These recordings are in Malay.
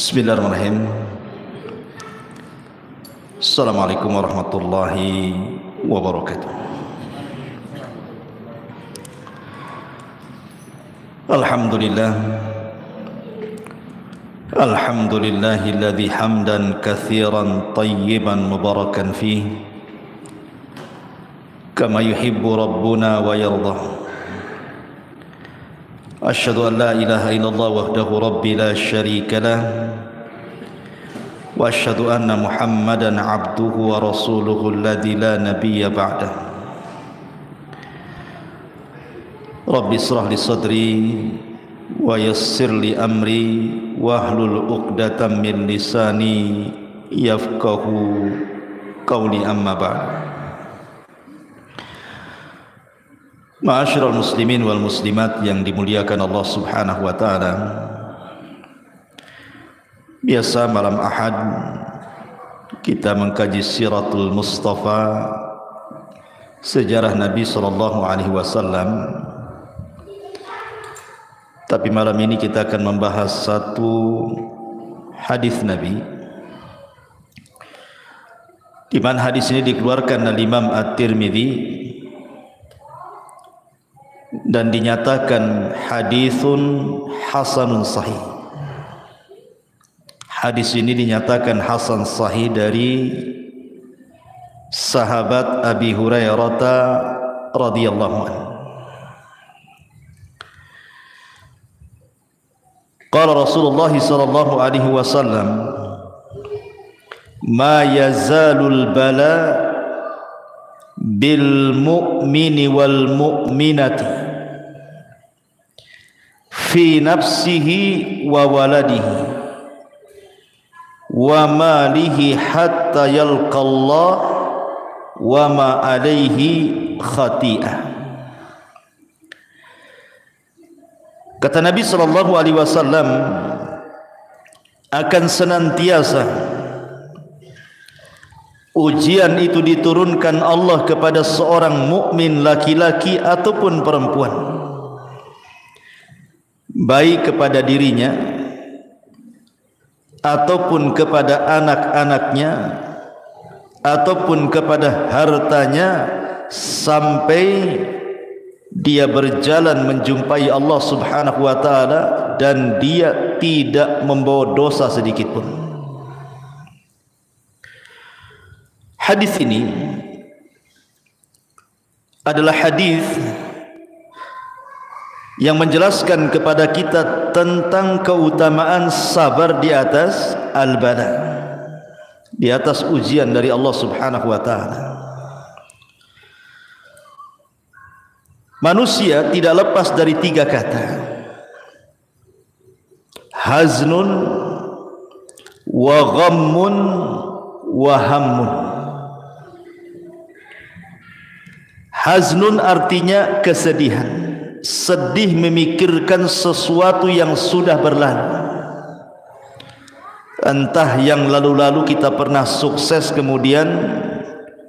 Bismillahirrahmanirrahim. Assalamualaikum warahmatullahi wabarakatuh. Alhamdulillah. Alhamdulillahilladzi hamdan katsiran tayyiban mubarakan fih kama yuhibbu rabbuna wa yardah. Asyhadu an la ilaha illallah wahdahu rabbi la syarika lah wa asyhadu anna Muhammadan abduhu wa rasuluhu alladzi la nabiyya ba'dah. Rabbi israh li sadri wa yassir li amri wahlul 'uqdatam min lisani yafqahu qawli, amma ba'd. Ma'asyiral muslimin wal muslimat yang dimuliakan Allah Subhanahu wa taala. Biasa malam Ahad kita mengkaji Siratul Mustafa, sejarah Nabi sallallahu alaihi wasallam. Tapi malam ini kita akan membahas satu hadis Nabi, di mana hadis ini dikeluarkan oleh Imam At-Tirmidzi dan dinyatakan hadisun hasanun sahih. Hadis ini dinyatakan hasan sahih dari sahabat Abi Hurairah radhiyallahu anhu. Qala Rasulullah sallallahu alaihi wasallam, ma yazalul bala bil mu'mini wal mu'minati fi nafsihi wa waladihi wa malihi hatta yalqa Allah wa ma alaihi khati'ah. Kata Nabi sallallahu alaihi wasallam, akan senantiasa ujian itu diturunkan Allah kepada seorang mukmin laki-laki ataupun perempuan, baik kepada dirinya ataupun kepada anak-anaknya ataupun kepada hartanya, sampai dia berjalan menjumpai Allah Subhanahu wa taala dan dia tidak membawa dosa sedikit pun. Hadis ini adalah hadis yang menjelaskan kepada kita tentang keutamaan sabar di atas al-bala, di atas ujian dari Allah Subhanahu wa taala. Manusia tidak lepas dari tiga kata: haznun wa ghammun wa hammun. Haznun artinya kesedihan, sedih memikirkan sesuatu yang sudah berlalu. Entah yang lalu-lalu kita pernah sukses kemudian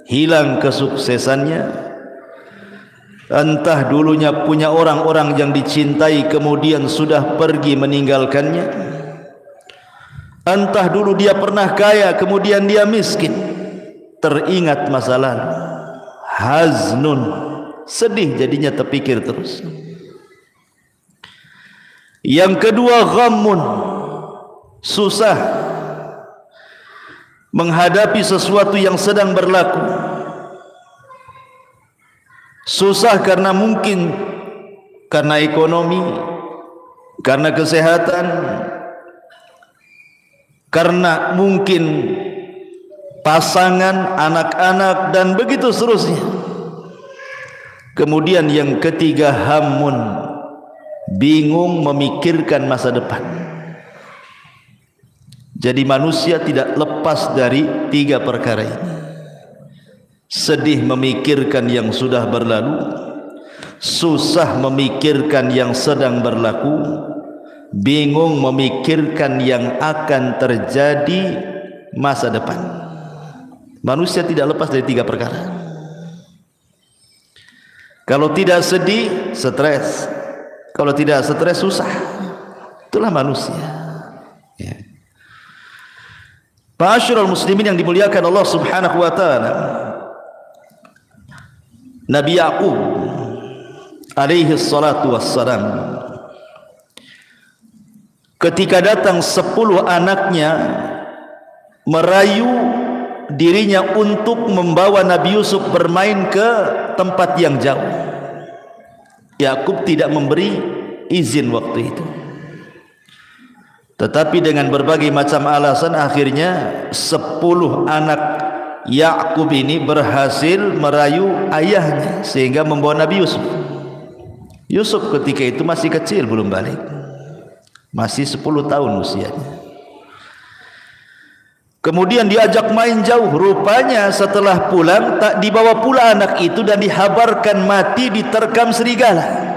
hilang kesuksesannya, entah dulunya punya orang-orang yang dicintai kemudian sudah pergi meninggalkannya, entah dulu dia pernah kaya kemudian dia miskin, teringat masa lalu. Haznun, sedih jadinya, terpikir terus. Yang kedua ghammun, susah menghadapi sesuatu yang sedang berlaku. Susah karena mungkin karena ekonomi, karena kesehatan, karena mungkin pasangan, anak-anak, dan begitu seterusnya. Kemudian yang ketiga hammun, bingung memikirkan masa depan. Jadi manusia tidak lepas dari tiga perkara ini: sedih memikirkan yang sudah berlalu, susah memikirkan yang sedang berlaku, bingung memikirkan yang akan terjadi masa depan. Manusia tidak lepas dari tiga perkara. Kalau tidak sedih, stres. Kalau tidak stres, susah. Itulah manusia. Ya. Ma'asyiral muslimin yang dimuliakan Allah Subhanahu wa taala, Nabi Ya'qub alaihi salatu wassalam, ketika datang 10 anaknya merayu dirinya untuk membawa Nabi Yusuf bermain ke tempat yang jauh, Ya'qub tidak memberi izin waktu itu. Tetapi dengan berbagai macam alasan, akhirnya 10 anak Ya'qub ini berhasil merayu ayahnya sehingga membawa Nabi Yusuf. Yusuf ketika itu masih kecil, belum balik, masih 10 tahun usianya. Kemudian diajak main jauh. Rupanya setelah pulang tak dibawa pula anak itu dan dihabarkan mati diterkam serigala.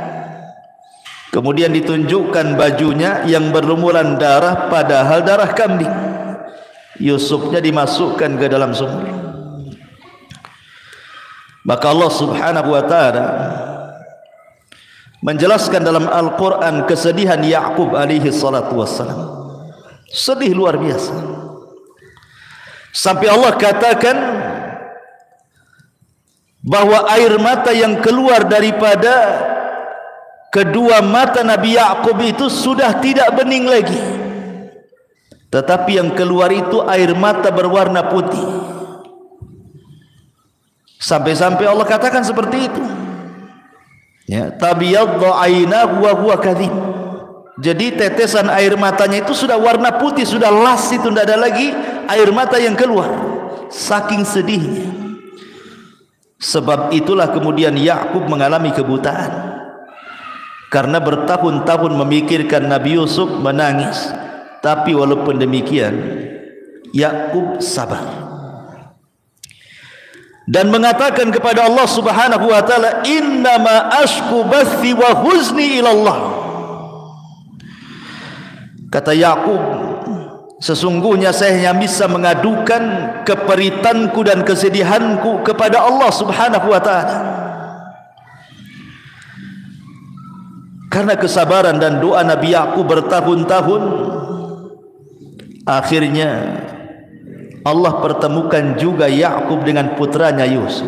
Kemudian ditunjukkan bajunya yang berlumuran darah, padahal darah kambing. Yusufnya dimasukkan ke dalam sumur. Maka Allah Subhanahu wa taala menjelaskan dalam Al-Quran kesedihan Ya'qub alaihi salatu wassalam. Sedih luar biasa, sampai Allah katakan bahwa air mata yang keluar daripada kedua mata Nabi Ya'qub itu sudah tidak bening lagi, tetapi yang keluar itu air mata berwarna putih. Sampai-sampai Allah katakan seperti itu, ya, tabyaddu aynahu wa huwa kadhib. Jadi tetesan air matanya itu sudah warna putih, sudah las, itu tidak ada lagi air mata yang keluar, saking sedihnya. Sebab itulah kemudian Ya'qub mengalami kebutaan, karena bertahun-tahun memikirkan Nabi Yusuf, menangis. Tapi walaupun demikian Ya'qub sabar dan mengatakan kepada Allah Subhanahu wa taala, innama ashku bathi wa huzni ilallah. Kata Ya'qub, sesungguhnya saya hanya bisa mengadukan keperitanku dan kesedihanku kepada Allah Subhanahu wa taala. Karena kesabaran dan doa Nabi Ya'qub bertahun-tahun, akhirnya Allah pertemukan juga Ya'qub dengan putranya Yusuf.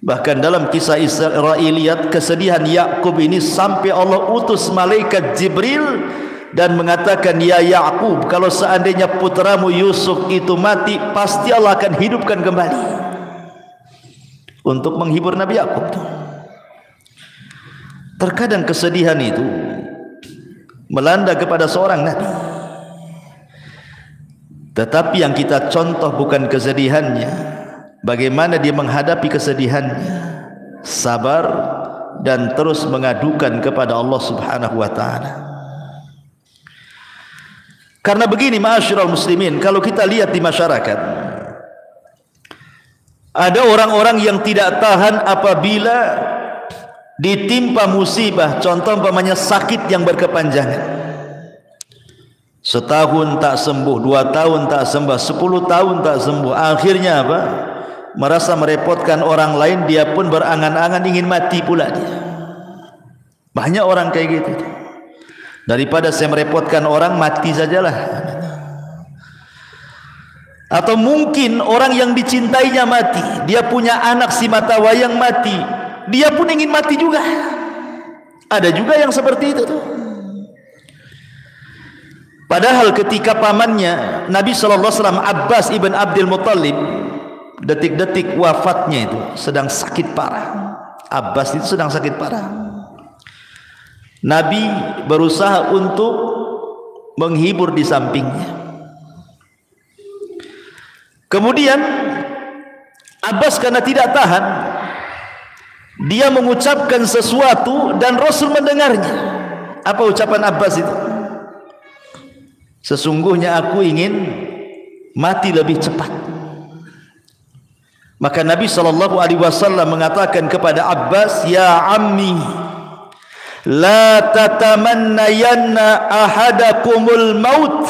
Bahkan dalam kisah Israiliyat, kesedihan Ya'qub ini sampai Allah utus malaikat Jibril dan mengatakan, ya Ya'qub, kalau seandainya putramu Yusuf itu mati, pasti Allah akan hidupkan kembali, untuk menghibur Nabi Ya'qub. Terkadang kesedihan itu melanda kepada seorang nabi, tetapi yang kita contoh bukan kesedihannya, bagaimana dia menghadapi kesedihannya, sabar dan terus mengadukan kepada Allah Subhanahu wa taala. Karena begini, ma'asyiral muslimin, kalau kita lihat di masyarakat, ada orang-orang yang tidak tahan apabila ditimpa musibah. Contoh umpamanya sakit yang berkepanjangan, setahun tak sembuh, 2 tahun tak sembuh, 10 tahun tak sembuh. Akhirnya apa? Merasa merepotkan orang lain, dia pun berangan-angan ingin mati pula dia. Banyak orang kayak gitu. Daripada saya merepotkan orang, mati sajalah. Atau mungkin orang yang dicintainya mati, dia punya anak si mata wayang mati, dia pun ingin mati juga. Ada juga yang seperti itu tuh. Padahal ketika pamannya Nabi SAW, Abbas ibn Abdul Muttalib, detik-detik wafatnya itu sedang sakit parah. Abbas itu sedang sakit parah. Nabi berusaha untuk menghibur di sampingnya. Kemudian Abbas karena tidak tahan, dia mengucapkan sesuatu dan Rasul mendengarnya. Apa ucapan Abbas itu? Sesungguhnya aku ingin mati lebih cepat. Maka Nabi SAW mengatakan kepada Abbas, ya ammi, la tatamannayanna ahadakumul maut.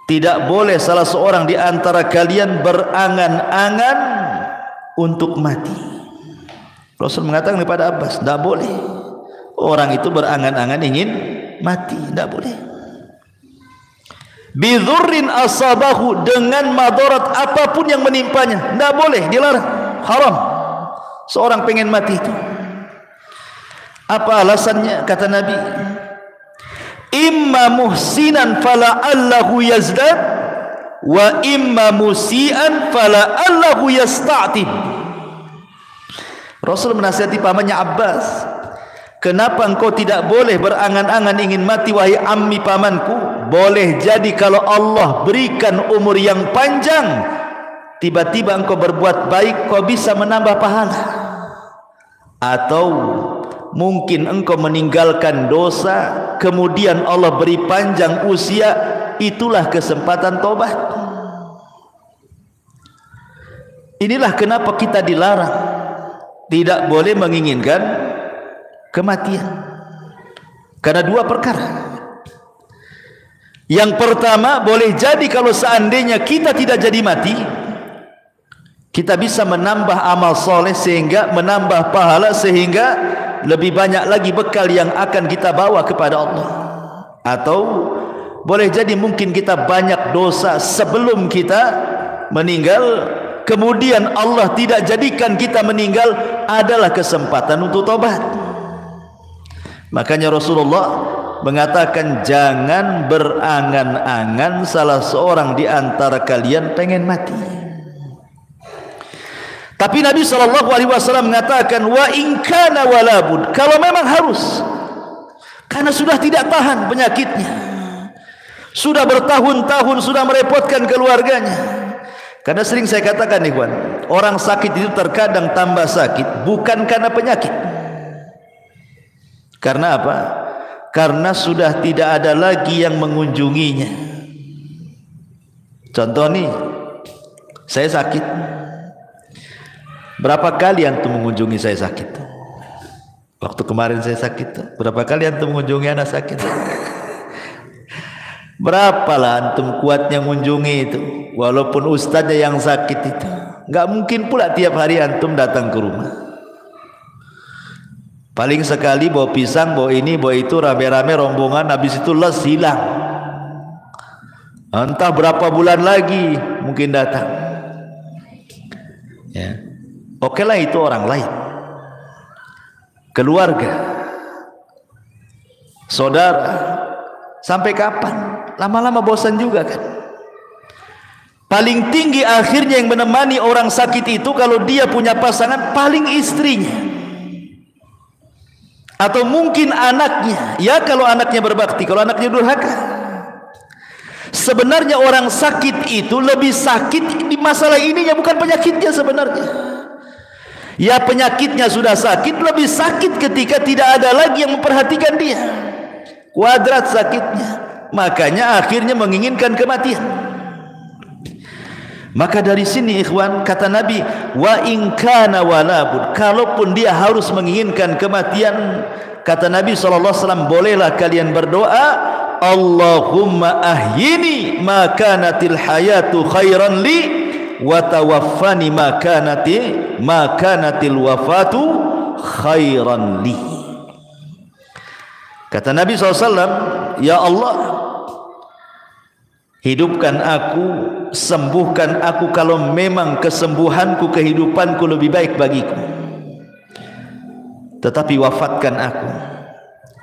Tidak boleh salah seorang di antara kalian berangan-angan untuk mati. Rasul mengatakan kepada Abbas, tidak boleh orang itu berangan-angan ingin mati, tidak boleh. Bidhurrin asabahu, dengan madarat apapun yang menimpanya. Tidak boleh, dilarang, haram. Seorang pengen mati itu. Apa alasannya? Kata Nabi, imma muhsinan fala'allahu yazdad, wa imma musian fala'allahu yasta'tib. Rasul menasihati pamannya Abbas, kenapa engkau tidak boleh berangan-angan ingin mati wahai ammi pamanku? Boleh jadi kalau Allah berikan umur yang panjang, tiba-tiba engkau berbuat baik, kau bisa menambah pahala. Atau mungkin engkau meninggalkan dosa, kemudian Allah beri panjang usia, itulah kesempatan tobat. Inilah kenapa kita dilarang tidak boleh menginginkan kematian, karena dua perkara. Yang pertama, boleh jadi kalau seandainya kita tidak jadi mati, kita bisa menambah amal soleh sehingga menambah pahala, sehingga lebih banyak lagi bekal yang akan kita bawa kepada Allah. Atau boleh jadi mungkin kita banyak dosa sebelum kita meninggal, kemudian Allah tidak jadikan kita meninggal, adalah kesempatan untuk tobat. Makanya Rasulullah mengatakan, jangan berangan-angan salah seorang di antara kalian pengen mati. Tapi Nabi SAW mengatakan, wa in kana walabud, kalau memang harus, karena sudah tidak tahan penyakitnya, sudah bertahun-tahun, sudah merepotkan keluarganya. Karena sering saya katakan, ikhwan, orang sakit itu terkadang tambah sakit bukan karena penyakit. Karena apa? Karena sudah tidak ada lagi yang mengunjunginya. Contoh nih, saya sakit. Berapa kali antum mengunjungi saya sakit? Waktu kemarin saya sakit, berapa kali antum mengunjungi anak sakit? Berapalah antum kuatnya mengunjungi itu, walaupun ustaznya yang sakit itu. Enggak mungkin pula tiap hari antum datang ke rumah. Paling sekali bawa pisang, bawa ini, bawa itu, rame-rame rombongan, habis itu les, hilang. Entah berapa bulan lagi mungkin datang. Ya. Oke lah, itu orang lain. Keluarga, saudara, sampai kapan? Lama-lama bosan juga kan. Paling tinggi akhirnya yang menemani orang sakit itu, kalau dia punya pasangan, paling istrinya. Atau mungkin anaknya, ya kalau anaknya berbakti, kalau anaknya durhaka. Sebenarnya orang sakit itu lebih sakit di masalah ininya, bukan penyakitnya sebenarnya. Ya penyakitnya sudah sakit, lebih sakit ketika tidak ada lagi yang memperhatikan dia. Kuadrat sakitnya, makanya akhirnya menginginkan kematian. Maka dari sini ikhwan, kata Nabi, wa in kana walabud, kalaupun dia harus menginginkan kematian, kata Nabi SAW, bolehlah kalian berdoa, Allahumma ahyini ma kanatil hayatu khairan li, wa tawaffani ma kanatil wafatu khairan li. Kata Nabi SAW, ya Allah, hidupkan aku, sembuhkan aku kalau memang kesembuhanku, kehidupanku lebih baik bagiku. Tetapi wafatkan aku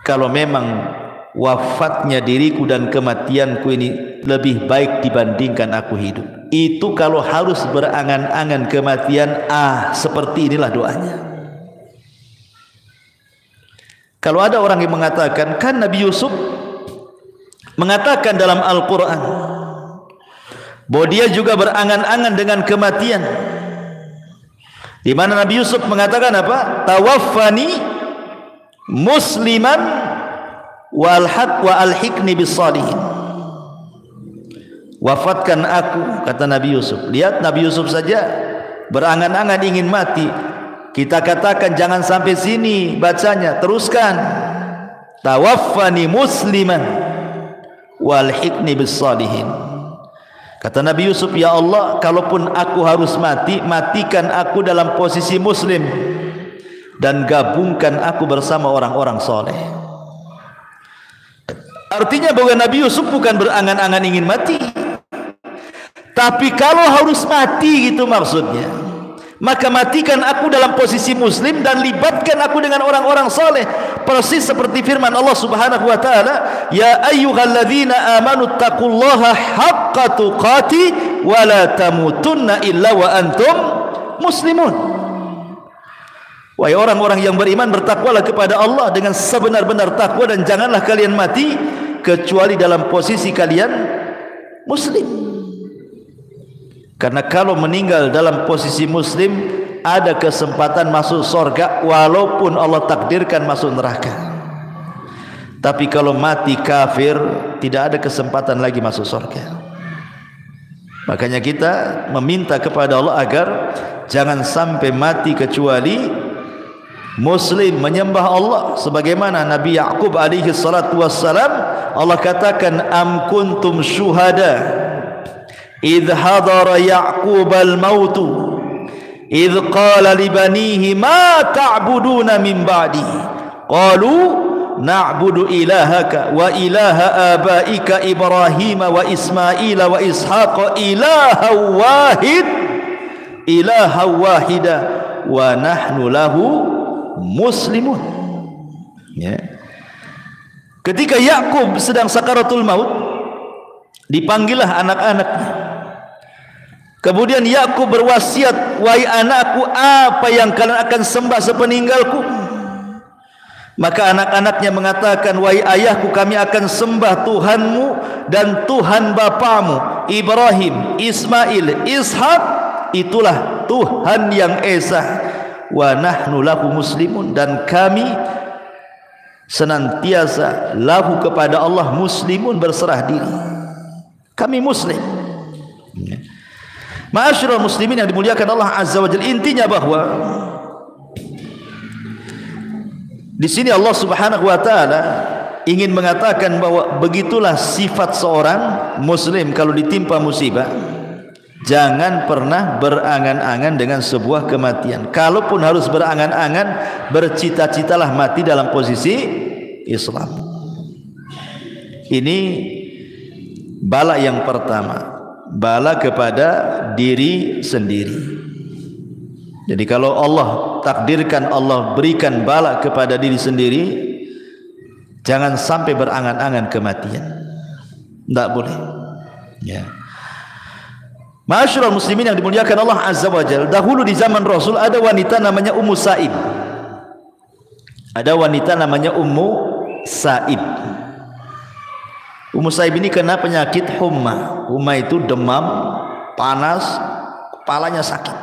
kalau memang wafatnya diriku dan kematianku ini lebih baik dibandingkan aku hidup. Itu kalau harus berangan-angan kematian, seperti inilah doanya. Kalau ada orang yang mengatakan, kan Nabi Yusuf mengatakan dalam Al-Quran bahwa dia juga berangan-angan dengan kematian, di mana Nabi Yusuf mengatakan apa? Tawaffani musliman wa alhiqni bis salihin. Wafatkan aku, kata Nabi Yusuf. Lihat, Nabi Yusuf saja berangan-angan ingin mati. Kita katakan jangan sampai sini bacanya, teruskan. Tawaffani musliman walhiqni bis salihin. Kata Nabi Yusuf, ya Allah, kalaupun aku harus mati, matikan aku dalam posisi muslim dan gabungkan aku bersama orang-orang soleh. Artinya bahwa Nabi Yusuf bukan berangan-angan ingin mati, tapi kalau harus mati gitu maksudnya, maka matikan aku dalam posisi muslim dan libatkan aku dengan orang-orang saleh, persis seperti firman Allah Subhanahu wa taala, ya ayyuhalladzina amanu taqullaha haqqa tuqati wa la tamutunna illa wa antum muslimun. Wahai orang-orang yang beriman, bertakwalah kepada Allah dengan sebenar-benar takwa dan janganlah kalian mati kecuali dalam posisi kalian muslim. Karena kalau meninggal dalam posisi muslim, ada kesempatan masuk surga walaupun Allah takdirkan masuk neraka. Tapi kalau mati kafir, tidak ada kesempatan lagi masuk surga. Makanya kita meminta kepada Allah agar jangan sampai mati kecuali muslim, menyembah Allah sebagaimana Nabi Yaqub alaihi salatu wassalam. Allah katakan, am kuntum syuhada idh hadara Yaqub al-maut idh qala li banihi ma ta'buduna min ba'di qalu na'budu ilahaka wa ilaha abaika Ibrahim wa Ismail wa Ishaq ilaha wahida wa nahnu lahu muslimun. Ya. Ketika Yakub sedang sakaratul maut, dipanggillah anak-anaknya. Kemudian Yakub berwasiat, wahai anakku, apa yang kalian akan sembah sepeninggalku? Maka anak-anaknya mengatakan, wahai ayahku, kami akan sembah Tuhanmu dan Tuhan bapamu Ibrahim, Ismail, Ishak, itulah Tuhan yang esa. Wa nahnu lahu muslimun, dan kami senantiasa lahu kepada Allah muslimun, berserah diri. Kami muslim. Ma'asyiral muslimin yang dimuliakan Allah Azza wa Jalla, intinya bahwa di sini Allah Subhanahu wa taala ingin mengatakan bahwa begitulah sifat seorang muslim kalau ditimpa musibah. Jangan pernah berangan-angan dengan sebuah kematian. Kalaupun harus berangan-angan, bercita-citalah mati dalam posisi Islam. Ini bala yang pertama, bala kepada diri sendiri. Jadi kalau Allah takdirkan, Allah berikan bala kepada diri sendiri, jangan sampai berangan-angan kematian. Tidak boleh. Ya. Ma'asyiral muslimin yang dimuliakan Allah Azza wa Jalla, dahulu di zaman Rasul ada wanita namanya Ummu Sa'ib. Ada wanita namanya Ummu Sa'ib. Ummu Sa'ib ini kena penyakit humma. Humma itu demam, panas, kepalanya sakit.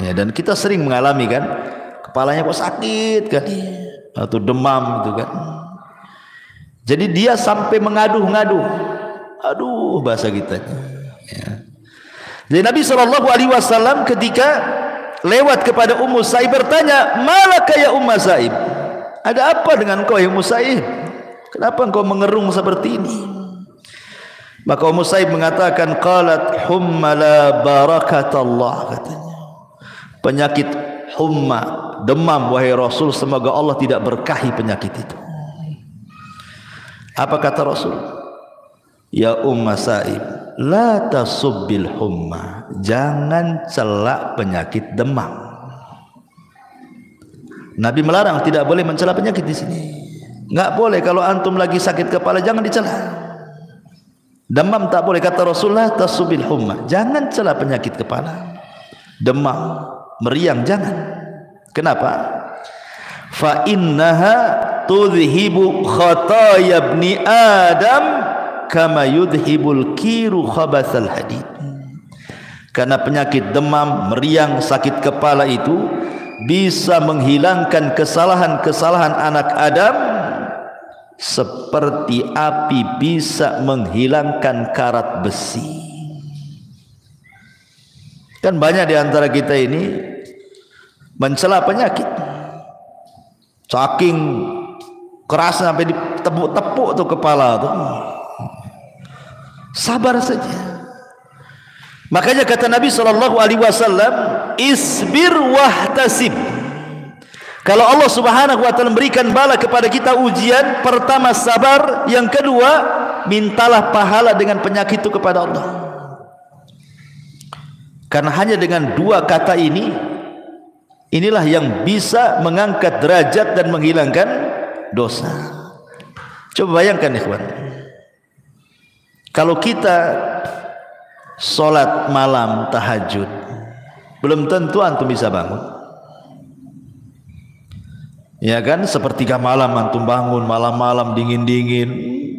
Ya, dan kita sering mengalami kan, kepalanya kok sakit kan, atau demam gitu kan. Jadi dia sampai mengaduh-ngaduh. Aduh, bahasa kita. Ya. Jadi Nabi SAW ketika lewat kepada Ummu Sa'ib bertanya, malaka ya Ummu Sa'ib, ada apa dengan kau ya Ummu Sa'ib? Kenapa engkau mengerung seperti ini? Maka Ummu Sa'ib mengatakan, qalat humma la barakatallah, katanya, penyakit humma, demam wahai Rasul, semoga Allah tidak berkahi penyakit itu. Apa kata Rasul? Ya Ummu Sa'ib, la tasubbil humma, jangan celak penyakit demam. Nabi melarang, tidak boleh mencela penyakit di sini. Enggak boleh, kalau antum lagi sakit kepala jangan dicela. Demam tak boleh, kata Rasulullah, tasubbil humma, jangan cela penyakit kepala. Demam, meriang jangan. Kenapa? Fa innaha tudhibu khataya ibni Adam kama yudhibul kiru khabatsal hadid. Karena penyakit demam, meriang, sakit kepala itu bisa menghilangkan kesalahan-kesalahan anak Adam seperti api bisa menghilangkan karat besi. Kan banyak di antara kita ini mencela penyakit, saking kerasnya sampai ditepuk-tepuk tuh kepala tuh. Sabar saja. Makanya kata Nabi SAW, isbir wahtasib, Kalau Allah Subhanahu wa taala memberikan bala kepada kita ujian, pertama sabar, yang kedua mintalah pahala dengan penyakit itu kepada Allah. Karena hanya dengan dua kata ini, inilah yang bisa mengangkat derajat dan menghilangkan dosa. Coba bayangkan ikhwan, kalau kita sholat malam tahajud, belum tentu antum bisa bangun. Ya kan, sepertiga malam antum bangun, malam-malam dingin-dingin,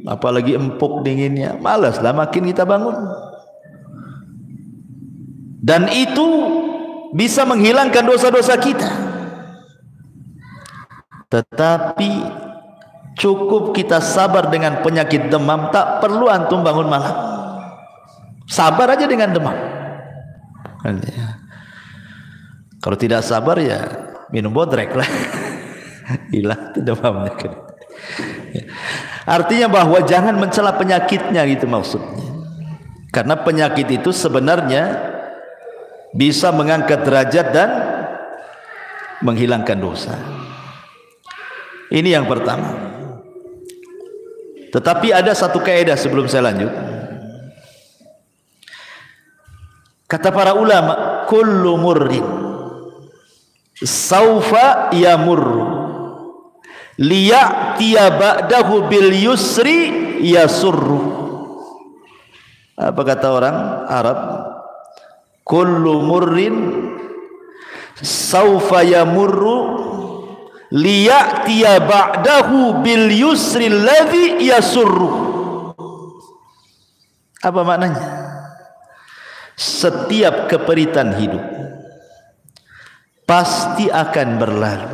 apalagi empuk dinginnya, malaslah makin kita bangun. Dan itu bisa menghilangkan dosa-dosa kita. Tetapi cukup kita sabar dengan penyakit demam, tak perlu antum bangun malam. Sabar aja dengan demam. Kalau tidak sabar ya minum bodrek lah. Hilang itu demamnya. Artinya bahwa jangan mencela penyakitnya, gitu maksudnya. Karena penyakit itu sebenarnya bisa mengangkat derajat dan menghilangkan dosa. Ini yang pertama. Tetapi ada satu kaidah sebelum saya lanjut. Kata para ulama, kullu murrin saufa yamurru liya'tiya ba'dahu bil yusri yasurru. Apa kata orang Arab? Kullu murrin saufa yamurru liya'tiya ba'dahu bil yusri alladhi yasurru. Apa maknanya? Setiap keperitan hidup pasti akan berlalu,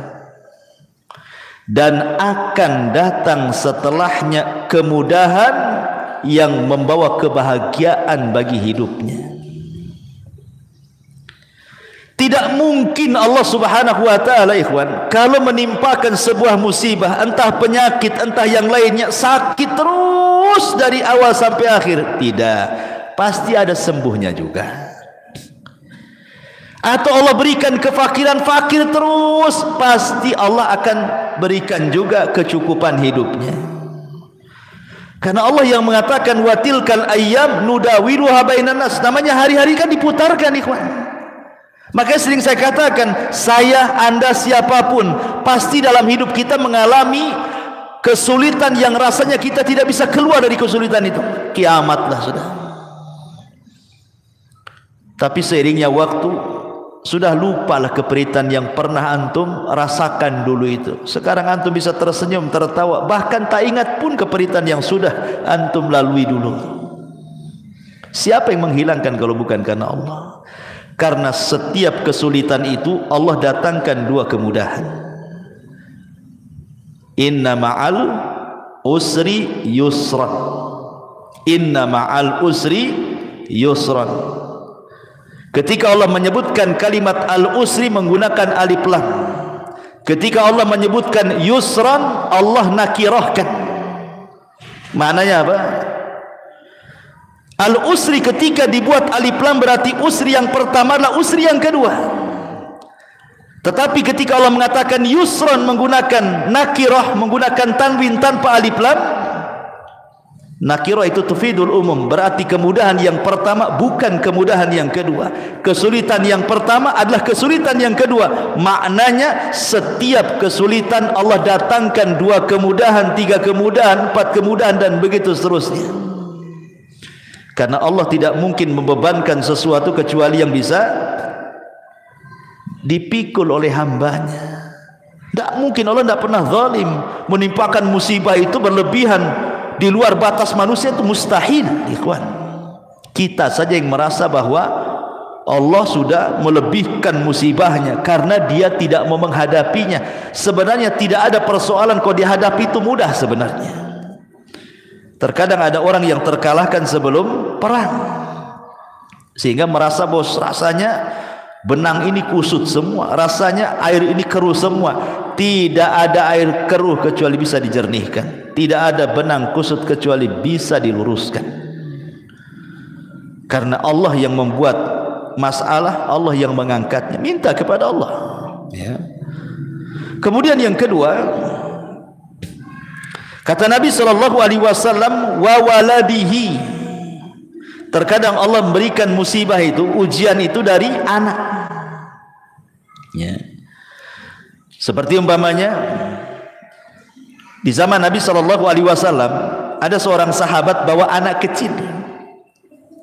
dan akan datang setelahnya kemudahan yang membawa kebahagiaan bagi hidupnya. Tidak mungkin Allah Subhanahu wa taala ikhwan, kalau menimpakan sebuah musibah, entah penyakit, entah yang lainnya, sakit terus dari awal sampai akhir. Tidak, pasti ada sembuhnya juga. Atau Allah berikan kefakiran, fakir terus, pasti Allah akan berikan juga kecukupan hidupnya. Karena Allah yang mengatakan wa tilkal ayyam nudawiluha bainan nas. Namanya hari-hari kan diputarkan ikhwan. Makanya sering saya katakan, saya, Anda, siapapun, pasti dalam hidup kita mengalami kesulitan yang rasanya kita tidak bisa keluar dari kesulitan itu. Kiamatlah sudah. Tapi seiringnya waktu, sudah lupalah keperitan yang pernah antum rasakan dulu itu. Sekarang antum bisa tersenyum, tertawa, bahkan tak ingat pun keperitan yang sudah antum lalui dulu. Siapa yang menghilangkan kalau bukan karena Allah? Karena setiap kesulitan itu Allah datangkan dua kemudahan. Inna ma'al usri yusran. Inna ma'al usri yusran. Ketika Allah menyebutkan kalimat al-usri menggunakan alif lam. Ketika Allah menyebutkan yusran, Allah nakirahkan. Maknanya apa? Al-usri ketika dibuat alif lam berarti usri yang pertama adalah usri yang kedua. Tetapi ketika Allah mengatakan yusran menggunakan nakirah, menggunakan tanwin tanpa alif lam, nakirah itu tufidul umum, berarti kemudahan yang pertama bukan kemudahan yang kedua. Kesulitan yang pertama adalah kesulitan yang kedua. Maknanya setiap kesulitan Allah datangkan dua kemudahan, tiga kemudahan, empat kemudahan, dan begitu seterusnya. Karena Allah tidak mungkin membebankan sesuatu kecuali yang bisa dipikul oleh hambanya. Tidak mungkin, Allah tidak pernah zalim. Menimpakan musibah itu berlebihan di luar batas manusia itu mustahil, ikhwan. Kita saja yang merasa bahwa Allah sudah melebihkan musibahnya karena dia tidak mau menghadapinya. Sebenarnya tidak ada persoalan kalau dihadapi itu mudah sebenarnya. Terkadang ada orang yang terkalahkan sebelum perang, sehingga merasa bahwa rasanya benang ini kusut semua, rasanya air ini keruh semua. Tidak ada air keruh kecuali bisa dijernihkan. Tidak ada benang kusut kecuali bisa diluruskan. Karena Allah yang membuat masalah, Allah yang mengangkatnya. Minta kepada Allah, ya. Kemudian yang kedua, kata Nabi SAW, wa waladihi. Terkadang Allah memberikan musibah itu, ujian itu dari anak. Ya. Seperti umpamanya di zaman Nabi SAW ada seorang sahabat bawa anak kecil.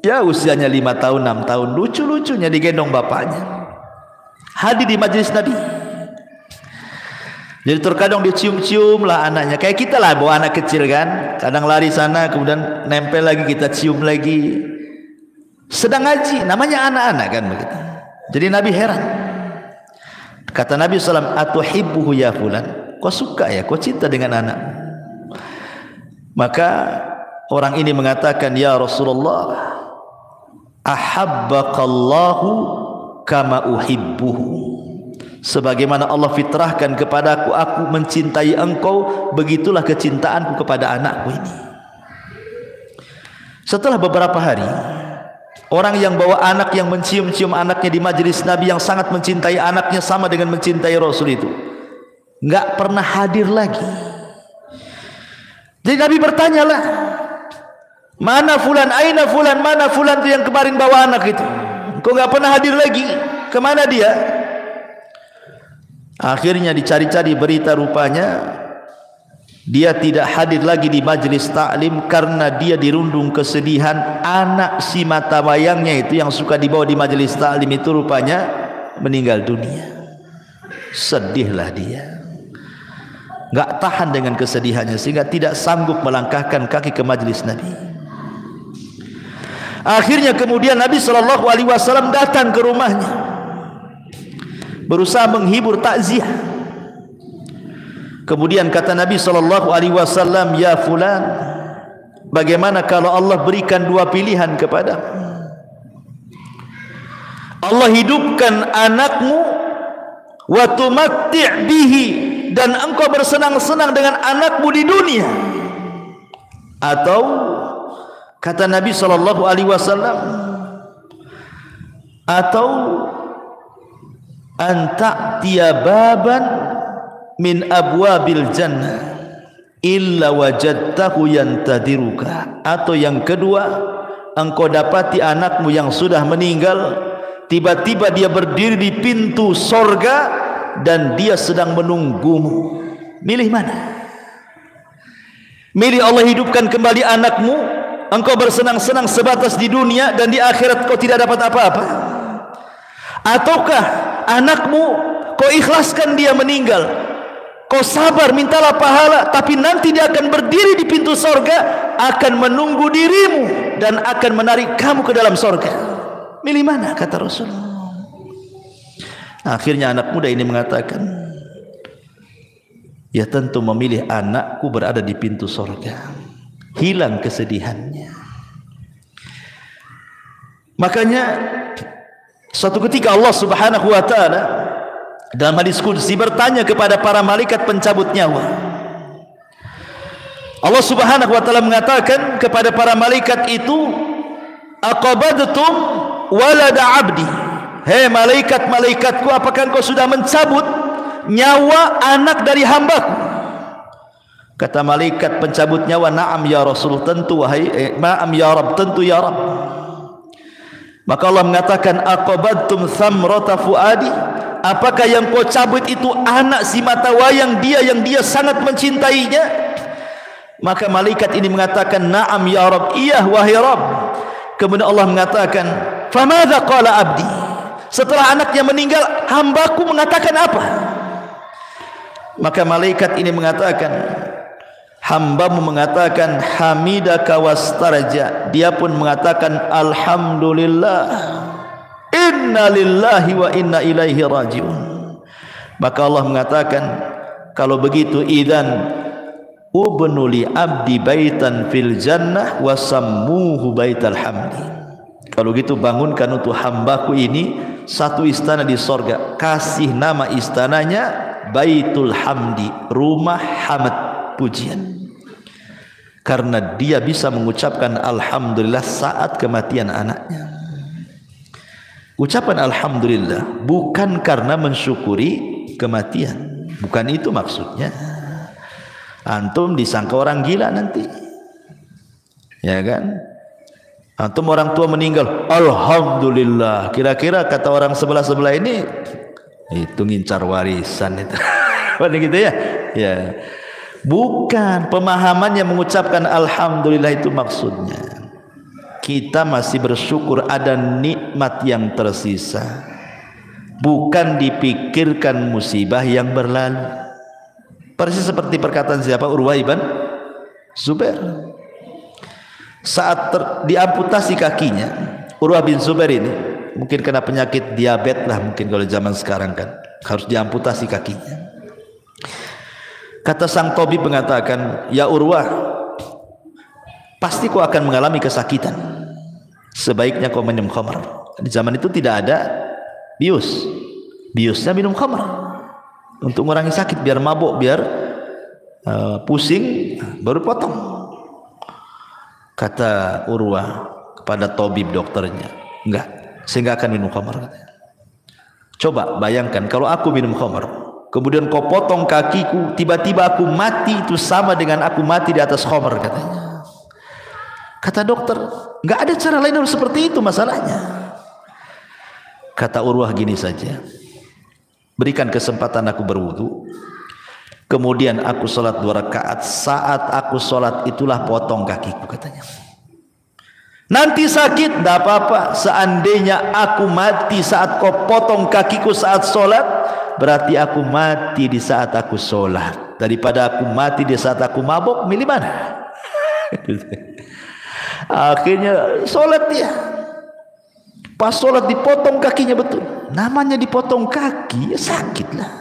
Ya usianya 5 tahun, 6 tahun, lucu-lucunya digendong bapaknya. Hadir di majelis Nabi. Jadi terkadang dicium-cium lah anaknya. Kayak kita lah bawa anak kecil kan. Kadang lari sana, kemudian nempel lagi, kita cium lagi. Sedang ngaji, namanya anak-anak kan begitu. Jadi Nabi heran. Kata Nabi SAW, atuhibbuhu ya fulan. Kau suka ya, kau cinta dengan anak. Maka orang ini mengatakan, ya Rasulullah, ahabbaqallahu kama uhibbuhu. Sebagaimana Allah fitrahkan kepadaku, aku mencintai engkau, begitulah kecintaanku kepada anakku ini. Setelah beberapa hari, orang yang bawa anak, yang mencium-cium anaknya di majelis Nabi, yang sangat mencintai anaknya sama dengan mencintai Rasul itu, enggak pernah hadir lagi. Jadi Nabi bertanyalah, mana fulan, aina fulan, mana fulan itu yang kemarin bawa anak itu, kok enggak pernah hadir lagi, kemana dia? Akhirnya dicari-cari berita, rupanya dia tidak hadir lagi di majelis taklim karena dia dirundung kesedihan. Anak si mata wayangnya itu yang suka dibawa di majelis taklim itu rupanya meninggal dunia. Sedihlah dia, enggak tahan dengan kesedihannya sehingga tidak sanggup melangkahkan kaki ke majelis Nabi. Akhirnya kemudian Nabi SAW datang ke rumahnya, berusaha menghibur, takziah. Kemudian kata Nabi SAW, ya fulan, bagaimana kalau Allah berikan dua pilihan kepadamu? Allah hidupkan anakmu, wa tumatti' bihi, dan engkau bersenang-senang dengan anakmu di dunia. Atau kata Nabi SAW, atau anta'tiya baban min abwabil jannah illa wajadtahu yantadiruka. Atau yang kedua, engkau dapati anakmu yang sudah meninggal, tiba-tiba dia berdiri di pintu sorga dan dia sedang menunggumu. Milih mana? Milih Allah hidupkan kembali anakmu, engkau bersenang-senang sebatas di dunia dan di akhirat kau tidak dapat apa-apa, ataukah anakmu kau ikhlaskan dia meninggal, kau sabar, mintalah pahala, tapi nanti dia akan berdiri di pintu sorga, akan menunggu dirimu dan akan menarik kamu ke dalam sorga. Milih mana? Kata Rasulullah. Akhirnya anak muda ini mengatakan, ya tentu memilih anakku berada di pintu sorga. Hilang kesedihannya. Makanya suatu ketika Allah Subhanahu wa ta'ala dalam hadis qudsi bertanya kepada para malaikat pencabut nyawa. Allah Subhanahu wa ta'ala mengatakan kepada para malaikat itu, aqabadtum walada abdi. Hei malaikat-malaikatku, apakah engkau sudah mencabut nyawa anak dari hambaku? Kata malaikat pencabut nyawa, na'am ya Rasul, tentu wahai ma'am ya Rabb, tentu ya Rabb. Maka Allah mengatakan, aqabadtum thamrata fuadi, apakah yang kau cabut itu anak si mata wayang dia yang dia sangat mencintainya? Maka malaikat ini mengatakan, na'am ya Rabb, iya wahai Rabb. Kemudian Allah mengatakan, famadza qala abdi, setelah anaknya meninggal hambaku mengatakan apa? Maka malaikat ini mengatakan, hambamu mengatakan hamidaka wastarja, dia pun mengatakan alhamdulillah, inna lillahi wa inna ilaihi rajiun. Maka Allah mengatakan, kalau begitu idzan ubnu li abdi baitan fil jannah wa sammuhu baital hamdi. Kalau gitu bangunkan untuk hambaku ini satu istana di sorga, kasih nama istananya Baitul Hamdi, rumah hamd, pujian. Karena dia bisa mengucapkan alhamdulillah saat kematian anaknya. Ucapan alhamdulillah bukan karena mensyukuri kematian, Bukan itu maksudnya. Antum disangka orang gila nanti, ya kan? Antum orang tua meninggal, alhamdulillah. Kira-kira kata orang sebelah ini, itu ngincar warisan itu. Bukan gitu ya? Ya. Bukan, pemahamannya mengucapkan alhamdulillah itu maksudnya kita masih bersyukur ada nikmat yang tersisa, bukan dipikirkan musibah yang berlalu. Persis seperti perkataan siapa? Urwah ibn Zubair. Saat diamputasi kakinya, Urwah bin Zubair ini mungkin kena penyakit diabetes lah, mungkin kalau zaman sekarang kan harus diamputasi kakinya. Kata sang tabib mengatakan, ya Urwah, pasti kau akan mengalami kesakitan. Sebaiknya kau minum khamr. Di zaman itu tidak ada bius. Biusnya minum khamr untuk mengurangi sakit, biar mabuk, biar pusing, baru potong. Kata Urwah kepada tabib dokternya, enggak, saya enggak akan minum khamr. Coba bayangkan kalau aku minum khamr, kemudian kau potong kakiku, tiba-tiba aku mati, itu sama dengan aku mati di atas khamr, katanya. Kata dokter, enggak ada cara lain harus seperti itu masalahnya. Kata Urwah, gini saja, berikan kesempatan aku berwudu, kemudian aku sholat 2 rakaat. Saat aku sholat itulah potong kakiku, katanya. Nanti sakit, tidak apa-apa. Seandainya aku mati saat kau potong kakiku saat sholat, berarti aku mati di saat aku sholat. Daripada aku mati di saat aku mabuk, milih mana? Akhirnya sholat dia. Pas sholat dipotong kakinya, betul. Namanya dipotong kaki, ya sakit lah.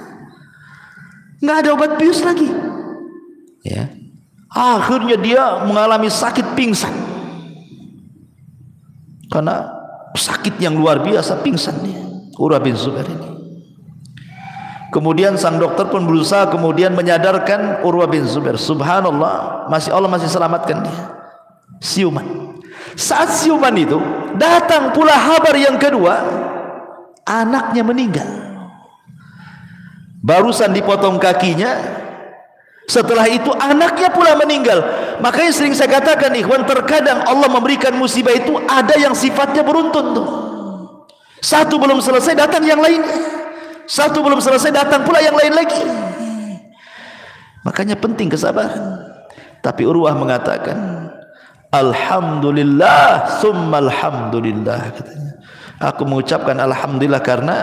Nggak ada obat bius lagi. Ya. Akhirnya dia mengalami sakit pingsan. Karena sakit yang luar biasa, pingsan dia. Urwah bin Zubair ini. Kemudian sang dokter pun berusaha kemudian menyadarkan Urwah bin Zubair. Subhanallah, Allah masih selamatkan dia. Siuman. Saat siuman itu datang pula kabar yang kedua, anaknya meninggal. Barusan dipotong kakinya, setelah itu anaknya pula meninggal. Makanya sering saya katakan, ikhwan, terkadang Allah memberikan musibah itu ada yang sifatnya beruntun tuh. Satu belum selesai datang yang lainnya, satu belum selesai datang pula yang lain lagi. Makanya penting kesabaran. Tapi Urwah mengatakan, alhamdulillah summa alhamdulillah, katanya. Aku mengucapkan alhamdulillah karena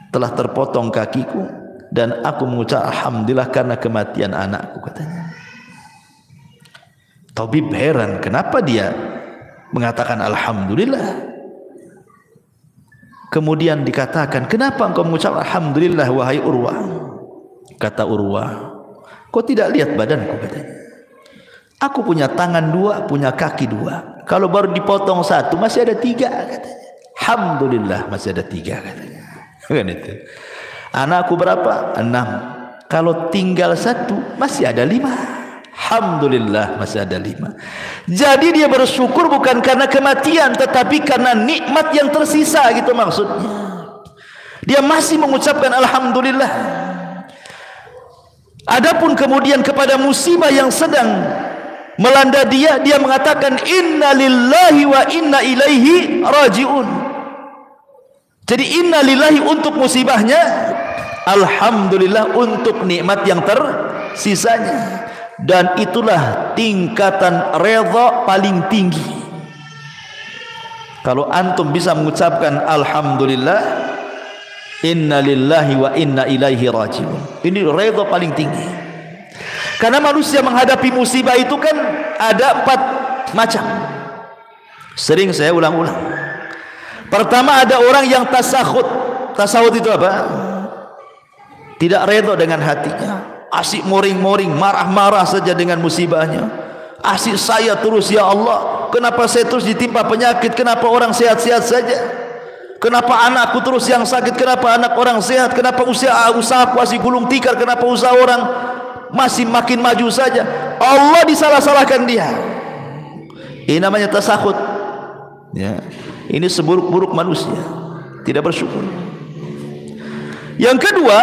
telah terpotong kakiku, dan aku mengucap alhamdulillah karena kematian anakku, katanya. Tabib heran, kenapa dia mengatakan alhamdulillah? Kemudian dikatakan, kenapa engkau mengucap alhamdulillah wahai Urwah? Kata Urwah, kau tidak lihat badanku, katanya. Aku punya tangan 2, punya kaki 2. Kalau baru dipotong 1 masih ada 3, katanya. Alhamdulillah masih ada 3, katanya. Kan itu. Anakku berapa? 6. Kalau tinggal 1 masih ada 5. Alhamdulillah masih ada 5. Jadi dia bersyukur bukan karena kematian, tetapi karena nikmat yang tersisa, gitu maksudnya. Dia masih mengucapkan alhamdulillah. Adapun kemudian kepada musibah yang sedang melanda dia, dia mengatakan inna lillahi wa inna ilaihi rajiun. Jadi inna lillahi untuk musibahnya, alhamdulillah untuk nikmat yang tersisanya. Dan itulah tingkatan redha paling tinggi. Kalau antum bisa mengucapkan alhamdulillah, inna lillahi wa inna ilaihi rajiun, ini redha paling tinggi. Karena manusia menghadapi musibah itu kan ada 4 macam. Sering saya ulang-ulang. Pertama, ada orang yang tasakhut. Tasakhut itu apa? Tidak redha dengan hatinya, asik moring-moring, marah-marah saja dengan musibahnya. Asik saya terus, ya Allah, kenapa saya terus ditimpa penyakit? Kenapa orang sehat-sehat saja? Kenapa anakku terus yang sakit? Kenapa anak orang sehat? Kenapa usahaku masih gulung tikar? Kenapa usaha orang masih makin maju saja? Allah disalah-salahkan dia. Ini namanya tasakhut. Ya, ini seburuk-buruk manusia, tidak bersyukur. Yang kedua,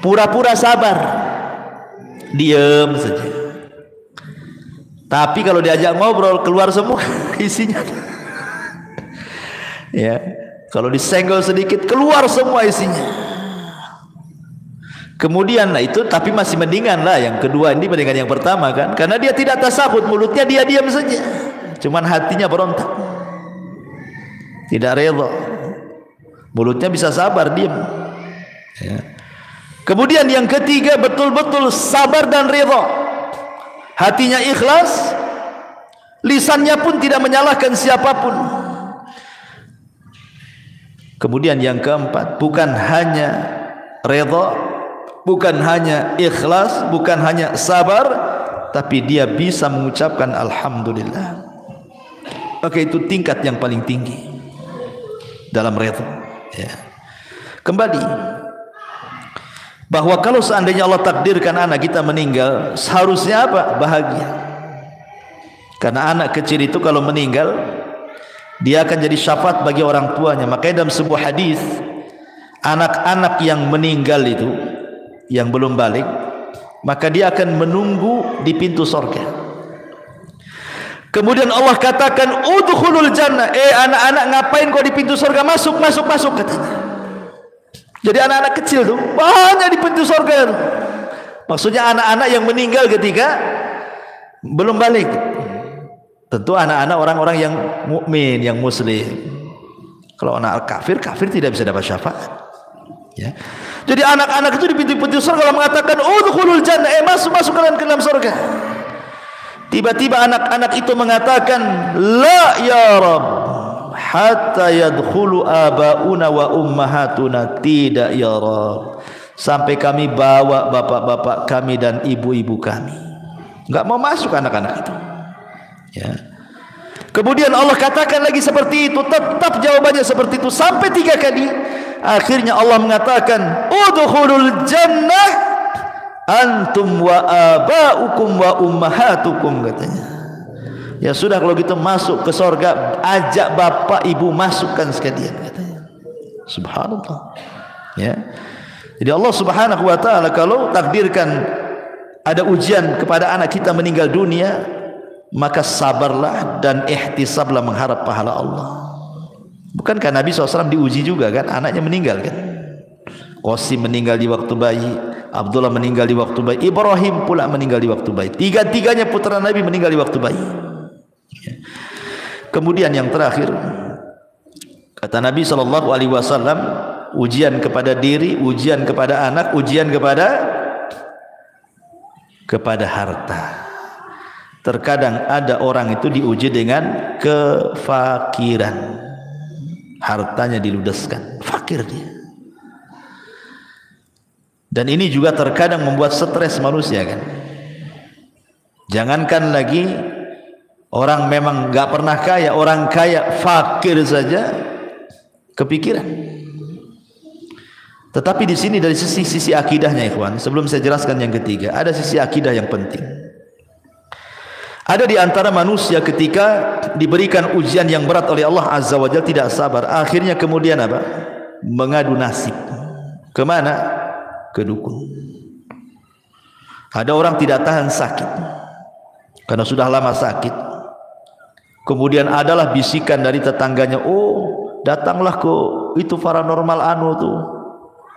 pura-pura sabar, diam saja. Tapi kalau diajak ngobrol keluar semua isinya. Ya, kalau disenggol sedikit keluar semua isinya. Kemudian itu tapi masih mendingan lah yang kedua ini mendingan yang pertama kan, karena dia tidak tasabut, mulutnya dia diam saja, cuman hatinya berontak, tidak rela. Mulutnya bisa sabar, diam. Ya. Kemudian yang ketiga betul-betul sabar dan rela. Hatinya ikhlas, lisannya pun tidak menyalahkan siapapun. Kemudian yang keempat, bukan hanya redha, bukan hanya ikhlas, bukan hanya sabar, tapi dia bisa mengucapkan alhamdulillah. Maka itu tingkat yang paling tinggi dalam redha. Ya. Kembali bahwa kalau seandainya Allah takdirkan anak kita meninggal, seharusnya apa? Bahagia. Karena anak kecil itu kalau meninggal, dia akan jadi syafaat bagi orang tuanya. Makanya dalam sebuah hadis, anak-anak yang meninggal itu, yang belum balik, maka dia akan menunggu di pintu surga. Kemudian Allah katakan, udkhulul jannah. Anak-anak, ngapain kau di pintu surga? Masuk, masuk, masuk, katanya. Jadi anak-anak kecil tuh banyak di pintu surga. Maksudnya anak-anak yang meninggal ketika belum balik. Tentu anak-anak orang-orang yang mukmin, yang muslim. Kalau anak kafir, kafir tidak bisa dapat syafaat. Ya. Jadi anak-anak itu di pintu-pintu surga Allah mengatakan, udkhulul jannah, masuk, masuk kalian ke dalam surga. Tiba-tiba anak-anak itu mengatakan, la ya Rabb, hatta yadkhulu abauna wa ummahatuna. Tidak ya Rabb, sampai kami bawa bapak-bapak kami dan ibu-ibu kami. Enggak mau masuk anak-anak itu. Ya. Kemudian Allah katakan lagi seperti itu, tetap jawabannya seperti itu sampai 3 kali. Akhirnya Allah mengatakan, udkhulul jannah antum wa abaukum wa ummahatukum, katanya. Ya sudah kalau gitu masuk ke surga, ajak bapak ibu masukkan sekalian, katanya. Subhanallah. Ya. Jadi Allah Subhanahu wa taala kalau takdirkan ada ujian kepada anak kita meninggal dunia, maka sabarlah dan ihtisablah mengharap pahala Allah. Bukankah Nabi SAW diuji juga kan, anaknya meninggal kan? Qasim meninggal di waktu bayi, Abdullah meninggal di waktu bayi, Ibrahim pula meninggal di waktu bayi. Tiga-tiganya putra Nabi meninggal di waktu bayi. Kemudian yang terakhir, kata Nabi SAW, ujian kepada diri, ujian kepada anak, ujian kepada harta. Terkadang ada orang itu diuji dengan kefakiran, hartanya diludeskan, fakir dia. Dan ini juga terkadang membuat stres manusia kan. Jangankan lagi orang memang nggak pernah kaya, orang kaya fakir saja kepikiran. Tetapi di sini dari sisi akidahnya, ikhwan, sebelum saya jelaskan yang ketiga, ada sisi akidah yang penting. Ada di antara manusia ketika diberikan ujian yang berat oleh Allah Azza wa Jalla tidak sabar, akhirnya kemudian apa? Mengadu nasib. Kemana? Ke dukun. Ada orang tidak tahan sakit karena sudah lama sakit. Kemudian adalah bisikan dari tetangganya, oh datanglah ke itu paranormal anu tuh,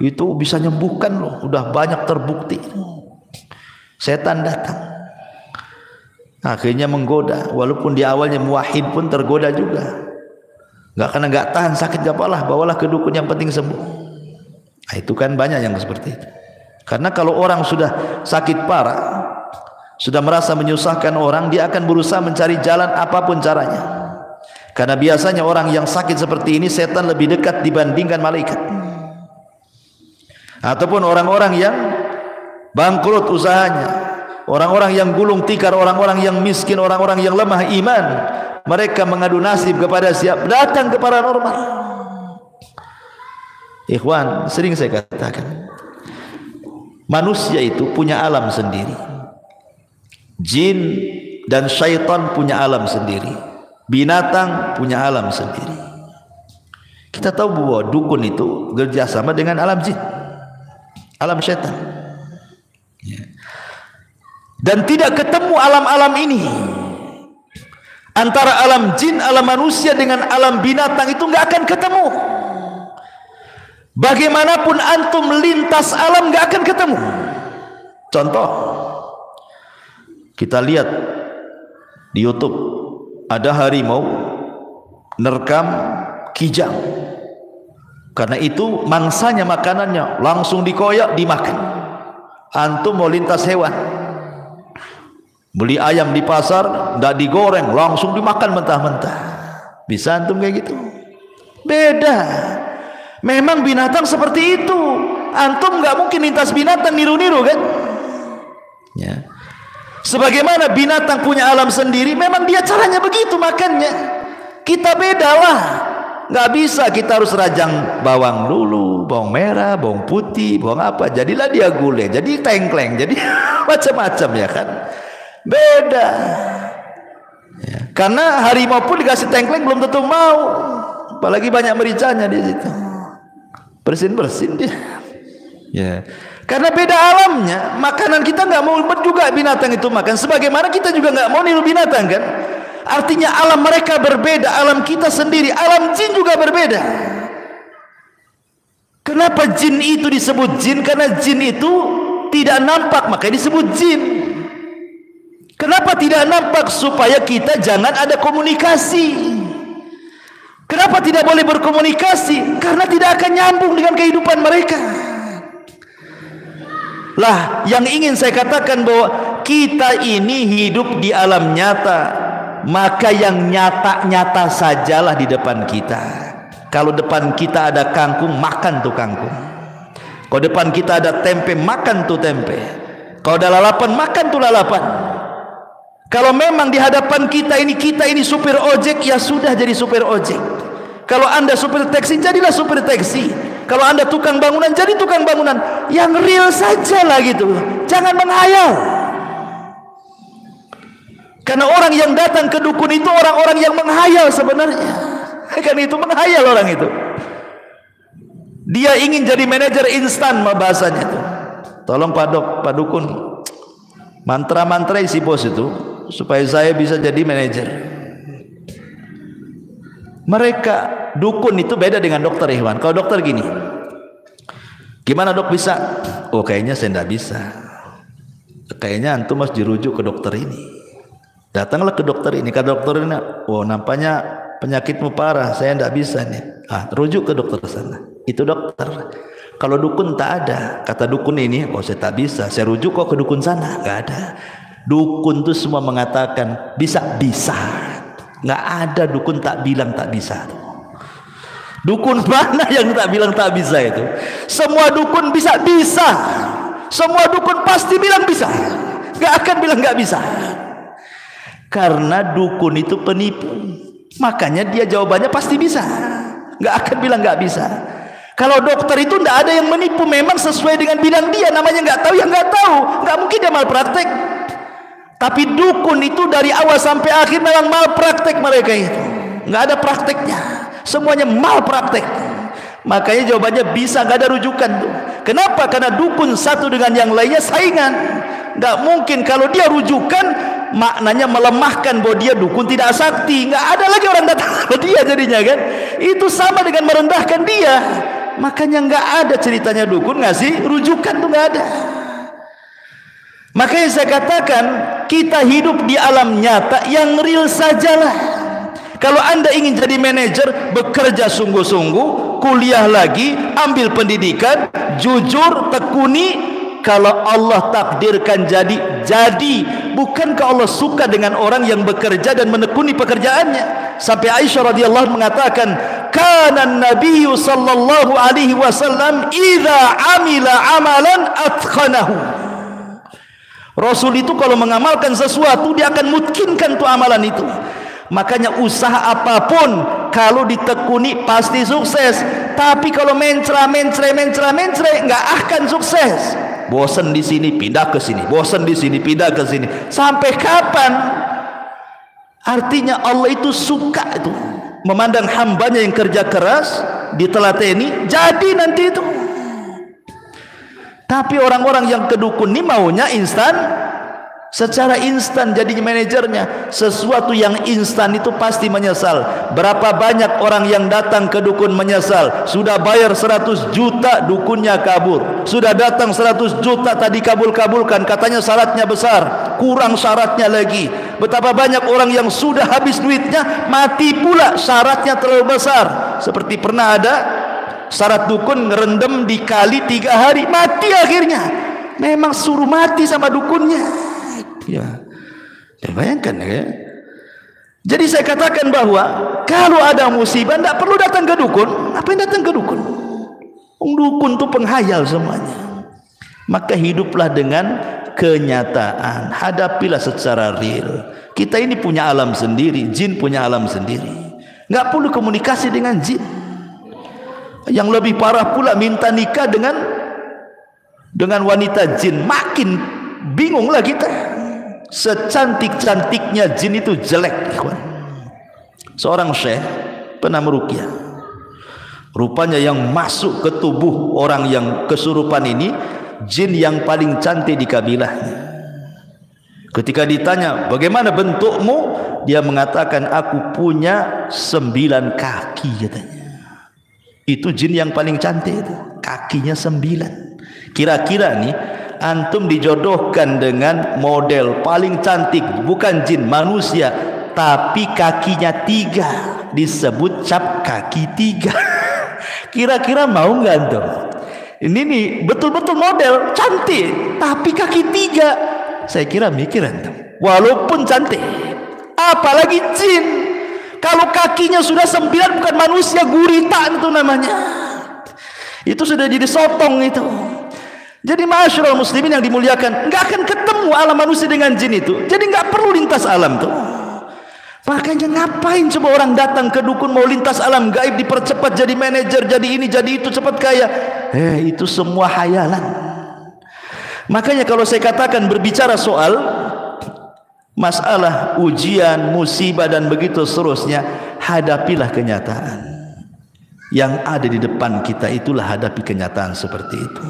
itu bisa nyembuhkan loh, udah banyak terbukti. Setan datang. Akhirnya menggoda, walaupun di awalnya muwahhid pun tergoda juga. Karena enggak tahan sakit, enggak apalah, bawalah ke dukun, yang penting sembuh. Nah, itu kan banyak yang seperti itu. Karena kalau orang sudah sakit parah, sudah merasa menyusahkan orang, dia akan berusaha mencari jalan apapun caranya. Karena biasanya orang yang sakit seperti ini, setan lebih dekat dibandingkan malaikat. Ataupun orang-orang yang bangkrut usahanya, orang-orang yang gulung tikar, orang-orang yang miskin, orang-orang yang lemah iman, mereka mengadu nasib kepada siapa? Datang ke paranormal. Ikhwan, sering saya katakan, manusia itu punya alam sendiri. Jin dan syaitan punya alam sendiri. Binatang punya alam sendiri. Kita tahu bahwa dukun itu kerjasama dengan alam jin. alam syaitan. Dan tidak ketemu alam-alam ini. Antara alam jin, alam manusia dengan alam binatang itu nggak akan ketemu. Bagaimanapun antum lintas alam nggak akan ketemu. Contoh, kita lihat di YouTube ada harimau nerkam kijang. Karena itu mangsanya makanannya langsung dikoyak dimakan. Antum mau lintas hewan, beli ayam di pasar, tidak digoreng, langsung dimakan mentah-mentah. Bisa antum kayak gitu? Beda. Memang binatang seperti itu. Antum nggak mungkin lintas binatang niru-niru kan? Ya. Sebagaimana binatang punya alam sendiri, memang dia caranya begitu makannya. Kita beda lah. Nggak bisa kita harus rajang bawang dulu, bawang merah, bawang putih, bawang apa. Jadilah dia gulai, jadi tengkleng, jadi macam-macam ya kan. Beda ya. Karena harimau pun dikasih tengkleng belum tentu mau, apalagi banyak mericanya di situ, bersin dia ya. Karena beda alamnya. Makanan kita nggak mau juga binatang itu makan, sebagaimana kita juga nggak mau niru binatang kan. Artinya alam mereka berbeda, alam kita sendiri, alam jin juga berbeda. Kenapa jin itu disebut jin? Karena jin itu tidak nampak, makanya disebut jin. Kenapa tidak nampak? Supaya kita jangan ada komunikasi. Kenapa tidak boleh berkomunikasi? Karena tidak akan nyambung dengan kehidupan mereka. Lah, yang ingin saya katakan bahwa kita ini hidup di alam nyata, maka yang nyata-nyata sajalah di depan kita. Kalau depan kita ada kangkung, makan tuh kangkung. Kalau depan kita ada tempe, makan tuh tempe. Kalau ada lalapan, makan tuh lalapan. Kalau memang di hadapan kita ini supir ojek, ya sudah jadi supir ojek. Kalau anda supir taksi, jadilah supir taksi. Kalau anda tukang bangunan, jadi tukang bangunan. Yang real saja lah gitu. Jangan menghayal. Karena orang yang datang ke dukun itu orang-orang yang menghayal sebenarnya. Kan itu menghayal orang itu. Dia ingin jadi manajer instan bahasanya itu. Tolong Pak Dukun, mantra-mantra si bos itu supaya saya bisa jadi manajer. Mereka dukun itu beda dengan dokter Ikhwan. Kalau dokter gini, gimana dok bisa? Oh kayaknya saya tidak bisa. Kayaknya antum harus dirujuk ke dokter ini. Datanglah ke dokter ini. Kata dokter ini, oh nampaknya penyakitmu parah, saya tidak bisa nih. Rujuk ke dokter sana. Itu dokter. Kalau dukun tak ada. Kata dukun ini, oh saya tak bisa, saya rujuk kok ke dukun sana. Nggak ada. Dukun itu semua mengatakan bisa. Nggak ada dukun tak bilang tak bisa. Dukun mana yang tak bilang tak bisa itu? Semua dukun bisa. Semua dukun pasti bilang bisa. Nggak akan bilang nggak bisa. Karena dukun itu penipu, makanya dia jawabannya pasti bisa. Nggak akan bilang nggak bisa. Kalau dokter itu nggak ada yang menipu, memang sesuai dengan bidang dia. Namanya nggak tahu ya nggak tahu. Nggak mungkin dia malpraktek. Tapi dukun itu dari awal sampai akhir memang malpraktek mereka itu. Nggak ada prakteknya. Semuanya malpraktek. Makanya jawabannya bisa, nggak ada rujukan tuh. Kenapa? Karena dukun satu dengan yang lainnya saingan. Nggak mungkin kalau dia rujukan, maknanya melemahkan bahwa dia dukun tidak sakti. Nggak ada lagi orang datang ke dia jadinya kan. Itu sama dengan merendahkan dia. Makanya nggak ada ceritanya dukun ngasih rujukan tuh nggak ada. Makanya saya katakan kita hidup di alam nyata yang real sajalah. Kalau anda ingin jadi manajer, bekerja sungguh-sungguh, kuliah lagi, ambil pendidikan, jujur, tekuni. Kalau Allah takdirkan jadi. Bukankah Allah suka dengan orang yang bekerja dan menekuni pekerjaannya? Sampai Aisyah radhiyallahu mengatakan, kana Nabiyyu sallallahu alaihi wasallam idza amila amalan atqanahu. Rasul itu kalau mengamalkan sesuatu, dia akan mungkinkan tuh amalan itu. Makanya usaha apapun kalau ditekuni pasti sukses. Tapi kalau mencra nggak akan sukses. Bosan di sini pindah ke sini, bosan di sini pindah ke sini. Sampai kapan? Artinya Allah itu suka itu memandang hambanya yang kerja keras, ditelateni, jadi nanti itu. Tapi orang-orang yang ke dukun ini maunya instan, secara instan jadi manajernya. Sesuatu yang instan itu pasti menyesal. Berapa banyak orang yang datang ke dukun menyesal. Sudah bayar 100 juta, dukunnya kabur. Sudah datang 100 juta, tadi kabul-kabulkan, katanya syaratnya besar, kurang syaratnya lagi. Betapa banyak orang yang sudah habis duitnya, mati pula, syaratnya terlalu besar. Seperti pernah ada syarat dukun ngerendam di kali 3 hari, mati akhirnya. Memang suruh mati sama dukunnya. Ya, bayangkan ya. Jadi saya katakan bahwa kalau ada musibah tidak perlu datang ke dukun. Apa yang datang ke dukun? Dukun itu penghayal semuanya. Maka hiduplah dengan kenyataan, hadapilah secara real. Kita ini punya alam sendiri, jin punya alam sendiri. Nggak perlu komunikasi dengan jin. Yang lebih parah pula minta nikah dengan wanita jin, makin bingunglah kita. Secantik-cantiknya jin itu jelek, ikhwan. Seorang syekh pernah meruqyah. Rupanya yang masuk ke tubuh orang yang kesurupan ini jin yang paling cantik di kabilahnya. Ketika ditanya, bagaimana bentukmu? Dia mengatakan, aku punya 9 kaki, katanya. Itu jin yang paling cantik itu, kakinya 9. Kira-kira nih, antum dijodohkan dengan model paling cantik, bukan jin, manusia, tapi kakinya 3, disebut cap kaki 3. Kira-kira mau nggak antum? Ini nih betul-betul model cantik, tapi kaki 3. Saya kira mikir antum, walaupun cantik, apalagi jin. Kalau kakinya sudah 9, bukan manusia, gurita itu namanya. Itu sudah jadi sotong itu. Jadi ma'asyiral muslimin yang dimuliakan, nggak akan ketemu alam manusia dengan jin itu. Jadi nggak perlu lintas alam tuh. Makanya ngapain coba orang datang ke dukun mau lintas alam gaib, dipercepat jadi manajer, jadi ini, jadi itu, cepat kaya. Itu semua hayalan. Makanya kalau saya katakan berbicara soal masalah ujian, musibah dan begitu seterusnya, hadapilah kenyataan yang ada di depan kita. Itulah hadapi kenyataan seperti itu.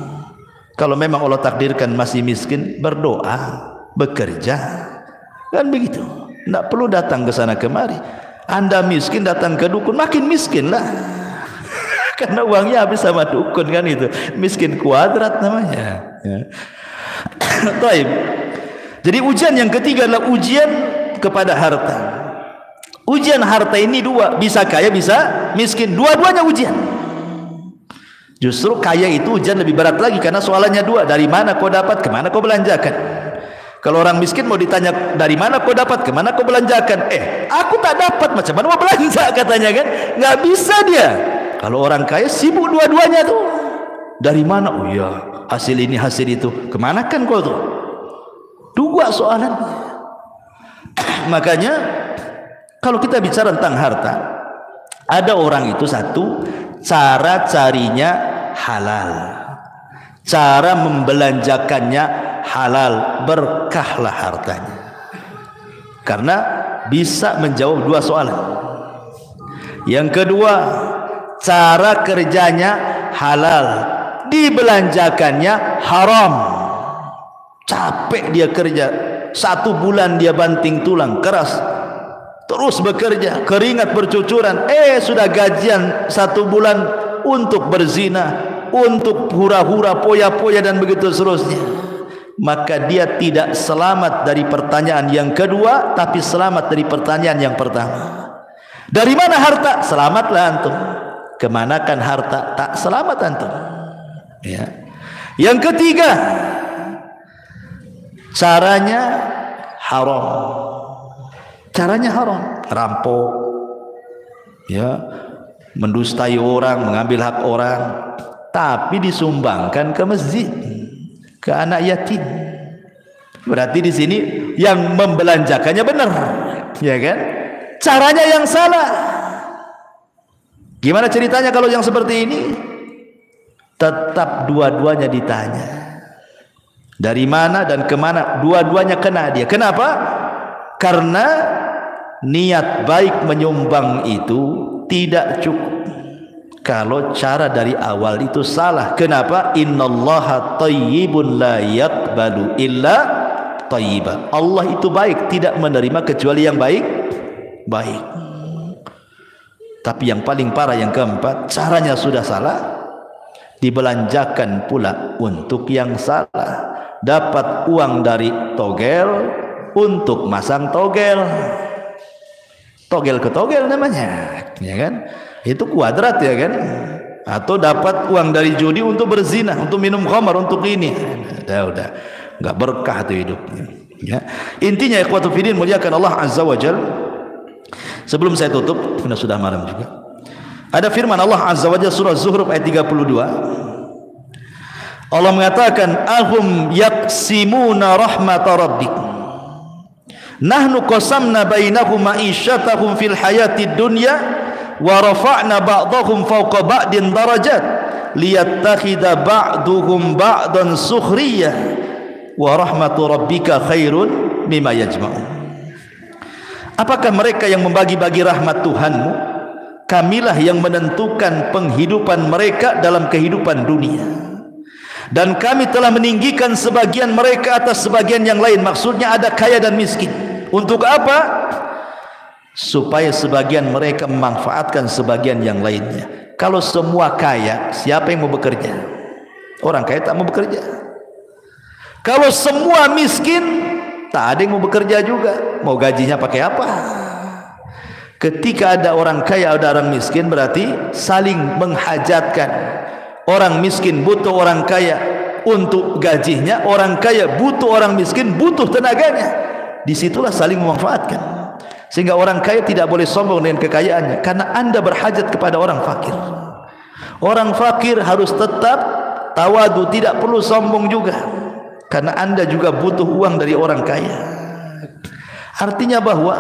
Kalau memang Allah takdirkan masih miskin, berdoa, bekerja, kan begitu. Tidak perlu datang ke sana kemari. Anda miskin datang ke dukun, makin miskin lah. Karena uangnya habis sama dukun, kan itu. Miskin kuadrat namanya. Ya. Taib. Jadi ujian yang ketiga adalah ujian kepada harta. Ujian harta ini 2, bisa kaya, bisa miskin. Dua-duanya ujian. Justru kaya itu ujian lebih berat lagi, karena soalannya 2, dari mana kau dapat, kemana kau belanjakan. Kalau orang miskin mau ditanya dari mana kau dapat, kemana kau belanjakan, aku tak dapat, macam mana mau belanja, katanya kan. Nggak bisa dia. Kalau orang kaya sibuk dua-duanya tuh. Dari mana? Oh iya, hasil ini, hasil itu, kemana kan kau tuh? 2 soalan. Makanya kalau kita bicara tentang harta, ada orang itu satu, cara carinya halal, cara membelanjakannya halal, berkahlah hartanya. Karena bisa menjawab 2 soalan. Yang kedua, cara kerjanya halal, dibelanjakannya haram. Capek dia kerja, 1 bulan dia banting tulang keras, terus bekerja, keringat bercucuran, sudah gajian 1 bulan untuk berzina, untuk hura-hura, poya-poya dan begitu seterusnya. Maka dia tidak selamat dari pertanyaan yang kedua, tapi selamat dari pertanyaan yang pertama. Dari mana harta? Selamatlah antum. Kemanakan harta? Tak selamat antum. Ya. Yang ketiga, caranya haram. Caranya haram, rampok, ya, mendustai orang, mengambil hak orang, tapi disumbangkan ke masjid, ke anak yatim. Berarti di sini yang membelanjakannya benar, ya kan? Caranya yang salah. Gimana ceritanya kalau yang seperti ini? Tetap dua-duanya ditanya. Dari mana dan kemana? Dua-duanya kena dia. Kenapa? Karena niat baik menyumbang itu tidak cukup. kalau cara dari awal itu salah. Kenapa? Innallaha thayyibun la yaqbalu illa thayyiba. Allah itu baik, tidak menerima kecuali yang baik. Tapi yang paling parah yang keempat, caranya sudah salah, dibelanjakan pula untuk yang salah. Dapat uang dari togel untuk masang togel. Togel ke togel namanya, ya kan? Itu kuadrat, ya kan? Atau dapat uang dari judi untuk berzina, untuk minum khamar, untuk ini. Udah nggak berkah tuh hidupnya. Ya. Intinya ikhwatu fillah muliakan Allah Azza wa Jalla. Sebelum saya tutup, sudah malam juga. Ada firman Allah Azza wa Jalla surah Zuhruf ayat 32. Allah mengatakan, ahum yaqsimuna rahmat rabbik. Nahnu qasamna bainahum ma'isyatahum fil hayatid dunya wa rafa'na ba'dahum fawqa ba'din darajat liyattakhidha ba'duhum ba'dan sukhriyah wa rahmatu rabbika khairun mimma yajma'un. Apakah mereka yang membagi-bagi rahmat Tuhanmu? Kamilah yang menentukan penghidupan mereka dalam kehidupan dunia, dan kami telah meninggikan sebagian mereka atas sebagian yang lain. Maksudnya ada kaya dan miskin. Untuk apa? Supaya sebagian mereka memanfaatkan sebagian yang lainnya. Kalau semua kaya, siapa yang mau bekerja? Orang kaya tak mau bekerja. Kalau semua miskin, tak ada yang mau bekerja juga. Mau gajinya pakai apa? Ketika ada orang kaya, ada orang miskin, berarti saling menghajatkan. Orang miskin butuh orang kaya untuk gajinya, orang kaya butuh orang miskin, butuh tenaganya. Disitulah saling memanfaatkan. Sehingga orang kaya tidak boleh sombong dengan kekayaannya, karena Anda berhajat kepada orang fakir. Orang fakir harus tetap tawadu, tidak perlu sombong juga, karena Anda juga butuh uang dari orang kaya. Artinya bahwa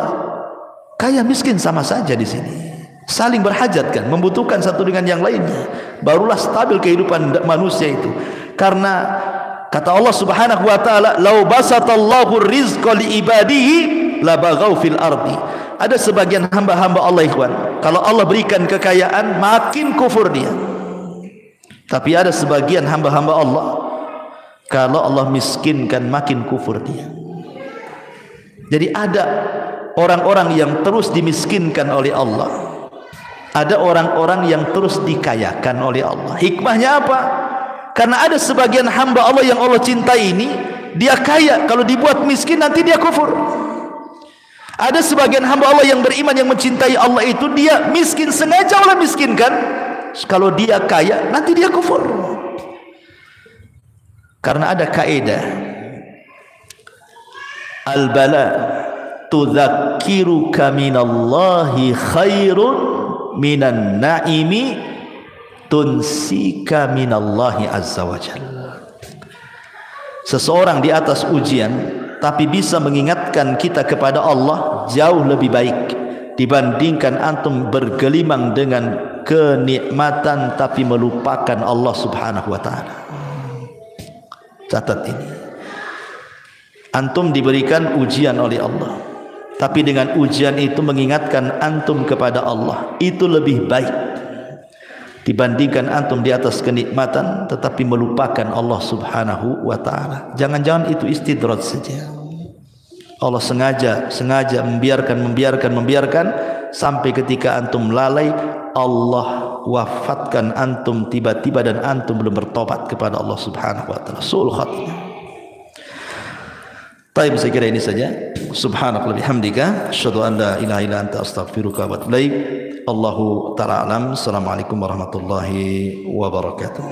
kaya miskin sama saja di sini, saling berhajatkan, membutuhkan satu dengan yang lainnya. Barulah stabil kehidupan manusia itu. Karena kata Allah Subhanahu wa taala, "Lau basatallahu rizqa li ibadihi labaghaw fil ardi." Ada sebagian hamba-hamba Allah, ikhwan, kalau Allah berikan kekayaan makin kufur dia. Tapi ada sebagian hamba-hamba Allah, kalau Allah miskinkan makin kufur dia. Jadi ada orang-orang yang terus dimiskinkan oleh Allah, ada orang-orang yang terus dikayakan oleh Allah. Hikmahnya apa? Karena ada sebagian hamba Allah yang Allah cintai ini, dia kaya, kalau dibuat miskin nanti dia kufur. Ada sebagian hamba Allah yang beriman, yang mencintai Allah itu, dia miskin, sengaja Allah miskinkan. Kalau dia kaya nanti dia kufur. Karena ada kaidah, al-bala tudzakiruka minallahi khairun minan naimi tunsika minallahi azza wa jalla. Seseorang di atas ujian tapi bisa mengingatkan kita kepada Allah jauh lebih baik dibandingkan antum bergelimang dengan kenikmatan tapi melupakan Allah Subhanahu wa taala. Catat ini. Antum diberikan ujian oleh Allah, tapi dengan ujian itu mengingatkan antum kepada Allah, itu lebih baik dibandingkan antum di atas kenikmatan tetapi melupakan Allah Subhanahu wa taala. Jangan-jangan itu istidraj saja. Allah sengaja membiarkan sampai ketika antum lalai, Allah wafatkan antum tiba-tiba dan antum belum bertobat kepada Allah Subhanahu wa taala. Su'ul khatimah. Baik, saya kira ini saja. Subhanallah bihamdika, asyhadu an la ilaha illa anta astaghfiruka wa atubu ilaik. Allahu ta'ala alam. Assalamualaikum warahmatullahi wabarakatuh.